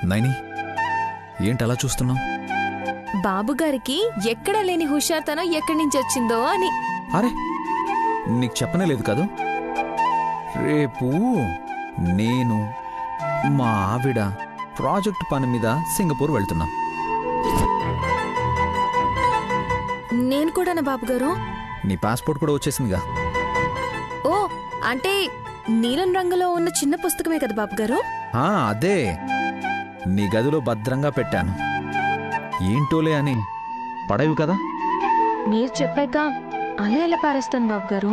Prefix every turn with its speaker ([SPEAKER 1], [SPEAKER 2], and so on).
[SPEAKER 1] నైని, ఏంటి అలా చూస్తున్నావు?
[SPEAKER 2] బాబుగారికి ఎక్కడ లేని హుషార్తనం ఎక్కడి నుంచి వచ్చిందో అని.
[SPEAKER 1] అరే, నీకు చెప్పనే లేదు కదూ. రేపు నేను మా ఆవిడ ప్రాజెక్ట్ పని మీద సింగపూర్ వెళ్తున్నాం.
[SPEAKER 2] నేను కూడానా బాబుగారు?
[SPEAKER 1] నీ పాస్పోర్ట్ కూడా వచ్చేసిందిగా.
[SPEAKER 2] ఓ, అంటే నీలం రంగులో ఉన్న చిన్న పుస్తకమే కదా బాబుగారు?
[SPEAKER 1] అదే నీ గదిలో భద్రంగా పెట్టాను. ఏంటోలే అని పడవి కదా.
[SPEAKER 2] మీరు చెప్పాక అలా ఎలా పారేస్తాను బాబుగారు?